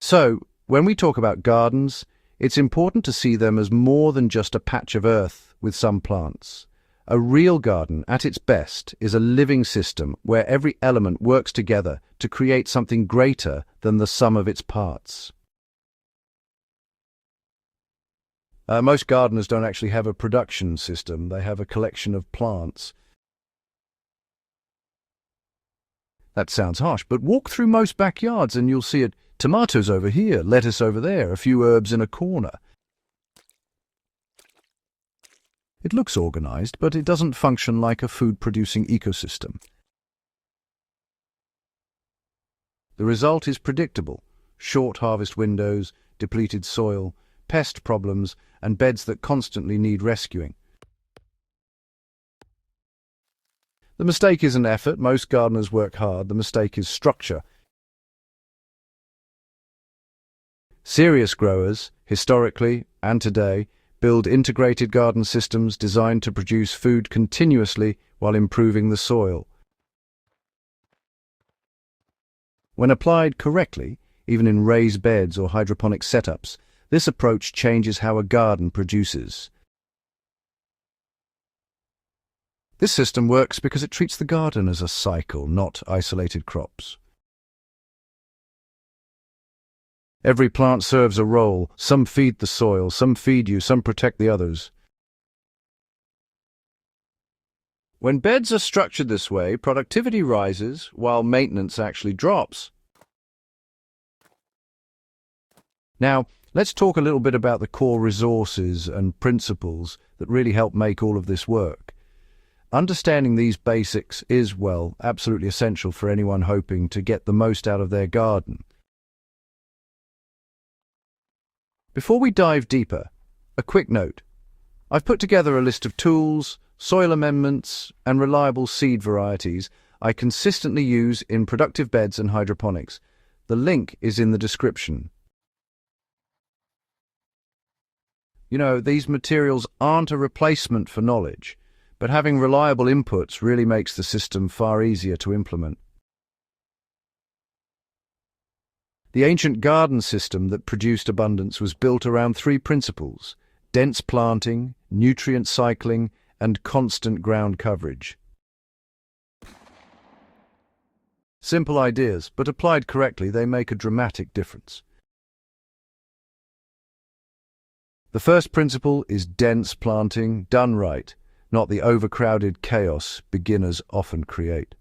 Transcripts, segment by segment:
So, when we talk about gardens, it's important to see them as more than just a patch of earth with some plants. A real garden, at its best, is a living system where every element works together to create something greater than the sum of its parts. Most gardeners don't actually have a production system, they have a collection of plants. That sounds harsh, but walk through most backyards and you'll see it. Tomatoes over here, lettuce over there, a few herbs in a corner. It looks organized, but it doesn't function like a food-producing ecosystem. The result is predictable: short harvest windows, depleted soil, pest problems, and beds that constantly need rescuing. The mistake isn't effort. Most gardeners work hard. The mistake is structure. Serious growers, historically and today, build integrated garden systems designed to produce food continuously while improving the soil. When applied correctly, even in raised beds or hydroponic setups, this approach changes how a garden produces. This system works because it treats the garden as a cycle, not isolated crops. Every plant serves a role. Some feed the soil, some feed you, some protect the others. When beds are structured this way, productivity rises while maintenance actually drops. Now, let's talk a little bit about the core resources and principles that really help make all of this work. Understanding these basics is, well, absolutely essential for anyone hoping to get the most out of their garden. Before we dive deeper, a quick note. I've put together a list of tools, soil amendments, and reliable seed varieties I consistently use in productive beds and hydroponics. The link is in the description. You know, these materials aren't a replacement for knowledge, but having reliable inputs really makes the system far easier to implement. The ancient garden system that produced abundance was built around three principles: dense planting, nutrient cycling, and constant ground coverage. Simple ideas, but applied correctly, they make a dramatic difference. The first principle is dense planting, done right, not the overcrowded chaos beginners often create.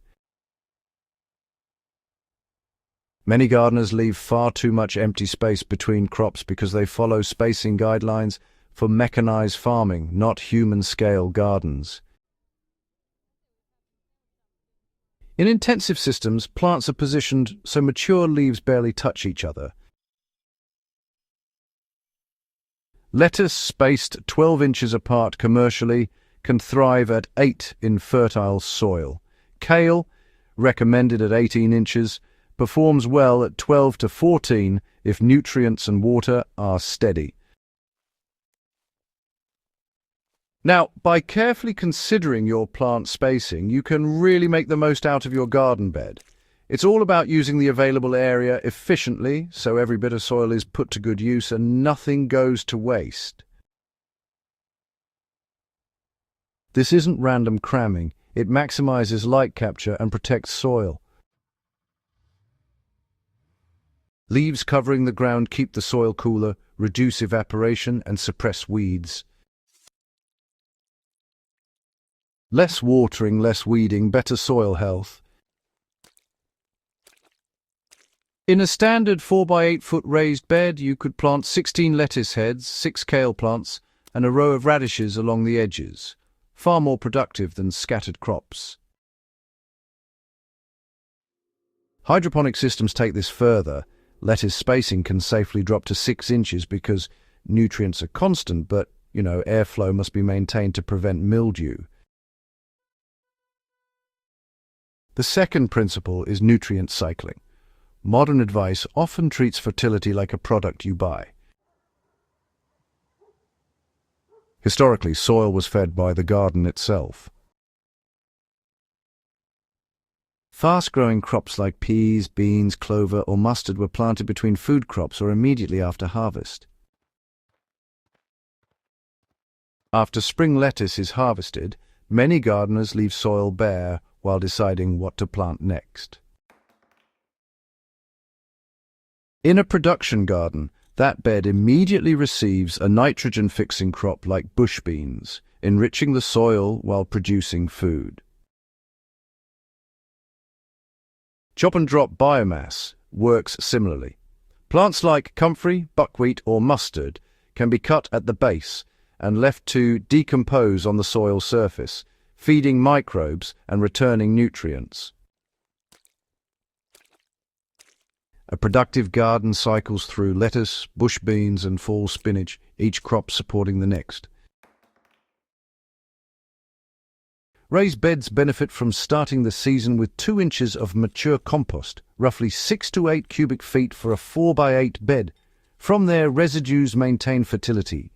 Many gardeners leave far too much empty space between crops because they follow spacing guidelines for mechanized farming, not human-scale gardens. In intensive systems, plants are positioned so mature leaves barely touch each other. Lettuce, spaced 12 inches apart commercially, can thrive at 8 in fertile soil. Kale, recommended at 18 inches, performs well at 12 to 14 if nutrients and water are steady. Now, by carefully considering your plant spacing, you can really make the most out of your garden bed. It's all about using the available area efficiently, so every bit of soil is put to good use and nothing goes to waste. This isn't random cramming. It maximizes light capture and protects soil. Leaves covering the ground keep the soil cooler, reduce evaporation, and suppress weeds. Less watering, less weeding, better soil health. In a standard 4x8 foot raised bed, you could plant 16 lettuce heads, 6 kale plants, and a row of radishes along the edges. Far more productive than scattered crops. Hydroponic systems take this further. Lettuce spacing can safely drop to 6 inches because nutrients are constant, but, airflow must be maintained to prevent mildew. The second principle is nutrient cycling. Modern advice often treats fertility like a product you buy. Historically, soil was fed by the garden itself. Fast-growing crops like peas, beans, clover, or mustard were planted between food crops or immediately after harvest. After spring lettuce is harvested, many gardeners leave soil bare while deciding what to plant next. In a production garden, that bed immediately receives a nitrogen-fixing crop like bush beans, enriching the soil while producing food. Chop-and-drop biomass works similarly. Plants like comfrey, buckwheat, or mustard can be cut at the base and left to decompose on the soil surface, feeding microbes and returning nutrients. A productive garden cycles through lettuce, bush beans, and fall spinach, each crop supporting the next. Raised beds benefit from starting the season with 2 inches of mature compost, roughly 6 to 8 cubic feet for a 4x8 bed. From there, residues maintain fertility.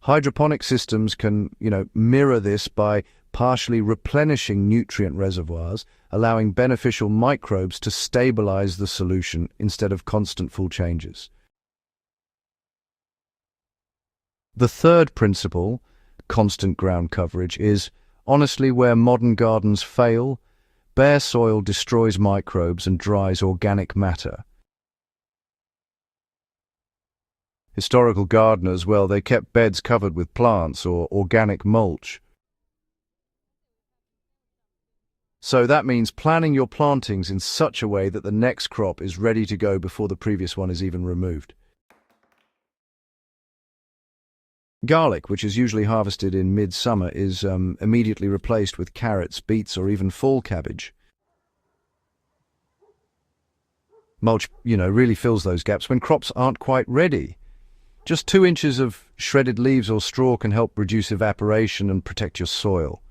Hydroponic systems can, mirror this by partially replenishing nutrient reservoirs, allowing beneficial microbes to stabilize the solution instead of constant full changes. The third principle, constant ground coverage, is honestly where modern gardens fail. Bare soil destroys microbes and dries organic matter. Historical gardeners, well, they kept beds covered with plants or organic mulch. So that means planning your plantings in such a way that the next crop is ready to go before the previous one is even removed. Garlic, which is usually harvested in mid-summer, is immediately replaced with carrots, beets, or even fall cabbage. Mulch, really fills those gaps when crops aren't quite ready. Just 2 inches of shredded leaves or straw can help reduce evaporation and protect your soil.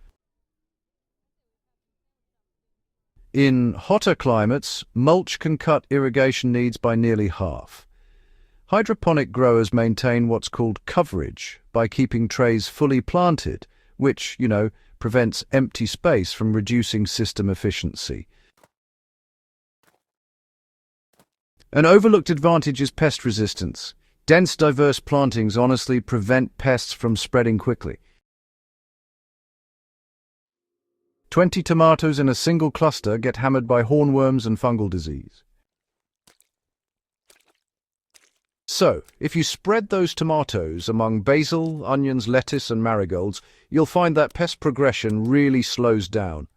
In hotter climates, mulch can cut irrigation needs by nearly half. Hydroponic growers maintain what's called coverage by keeping trays fully planted, which, prevents empty space from reducing system efficiency. An overlooked advantage is pest resistance. Dense, diverse plantings honestly prevent pests from spreading quickly. 20 tomatoes in a single cluster get hammered by hornworms and fungal disease. So, if you spread those tomatoes among basil, onions, lettuce, and marigolds, you'll find that pest progression really slows down.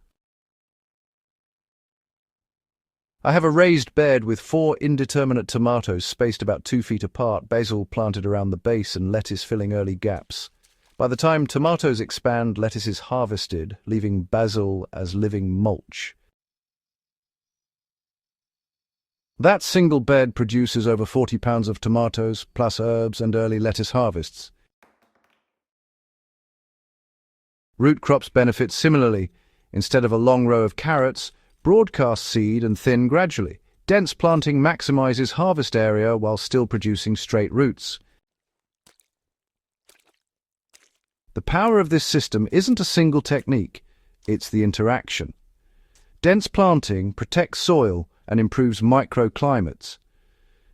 I have a raised bed with 4 indeterminate tomatoes spaced about 2 feet apart, basil planted around the base and lettuce filling early gaps. By the time tomatoes expand, lettuce is harvested, leaving basil as living mulch. That single bed produces over 40 pounds of tomatoes, plus herbs and early lettuce harvests. Root crops benefit similarly. Instead of a long row of carrots, broadcast seed and thin gradually. Dense planting maximizes harvest area while still producing straight roots. The power of this system isn't a single technique, it's the interaction. Dense planting protects soil and improves microclimates.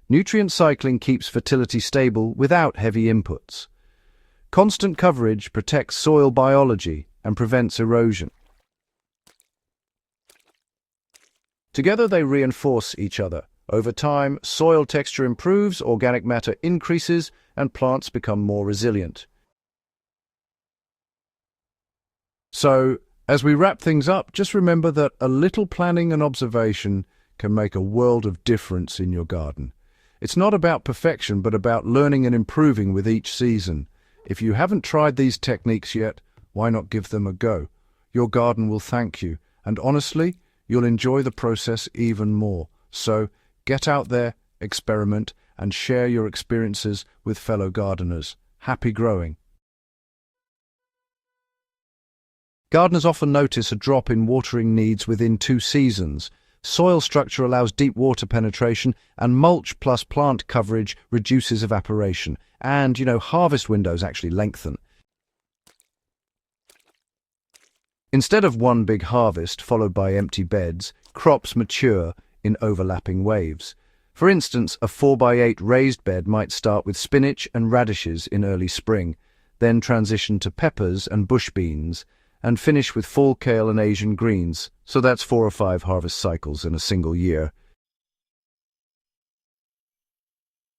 Nutrient cycling keeps fertility stable without heavy inputs. Constant coverage protects soil biology and prevents erosion. Together they reinforce each other. Over time, soil texture improves, organic matter increases, and plants become more resilient. So, as we wrap things up, just remember that a little planning and observation can make a world of difference in your garden. It's not about perfection, but about learning and improving with each season. If you haven't tried these techniques yet, why not give them a go? Your garden will thank you, and honestly, you'll enjoy the process even more. So, get out there, experiment, and share your experiences with fellow gardeners. Happy growing! Gardeners often notice a drop in watering needs within 2 seasons. Soil structure allows deep water penetration, and mulch plus plant coverage reduces evaporation. And, harvest windows actually lengthen. Instead of one big harvest followed by empty beds, crops mature in overlapping waves. For instance, a 4x8 raised bed might start with spinach and radishes in early spring, then transition to peppers and bush beans, and finish with fall kale and Asian greens, so that's 4 or 5 harvest cycles in a single year.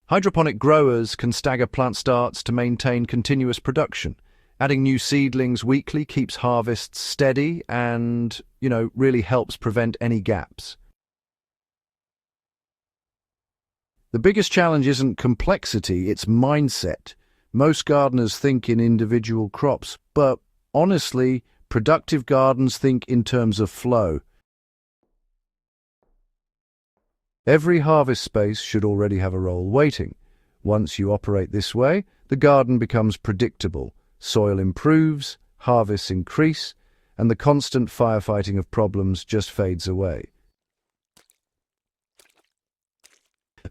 Hydroponic growers can stagger plant starts to maintain continuous production. Adding new seedlings weekly keeps harvests steady and, really helps prevent any gaps. The biggest challenge isn't complexity, it's mindset. Most gardeners think in individual crops, but honestly, productive gardens think in terms of flow. Every harvest space should already have a role waiting. Once you operate this way, the garden becomes predictable. Soil improves, harvests increase, and the constant firefighting of problems just fades away.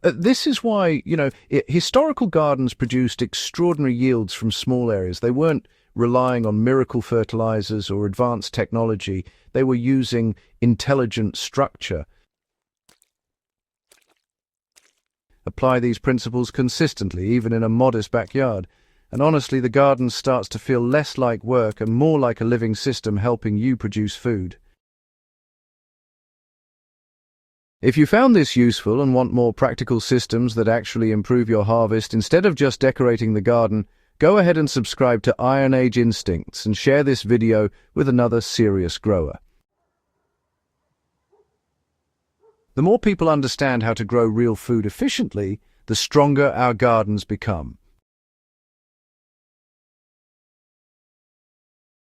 This is why, historical gardens produced extraordinary yields from small areas. They weren't relying on miracle fertilizers or advanced technology. They were using intelligent structure. Apply these principles consistently, even in a modest backyard, and honestly, the garden starts to feel less like work and more like a living system helping you produce food. If you found this useful and want more practical systems that actually improve your harvest instead of just decorating the garden, go ahead and subscribe to Iron Age Instincts and share this video with another serious grower. The more people understand how to grow real food efficiently, the stronger our gardens become.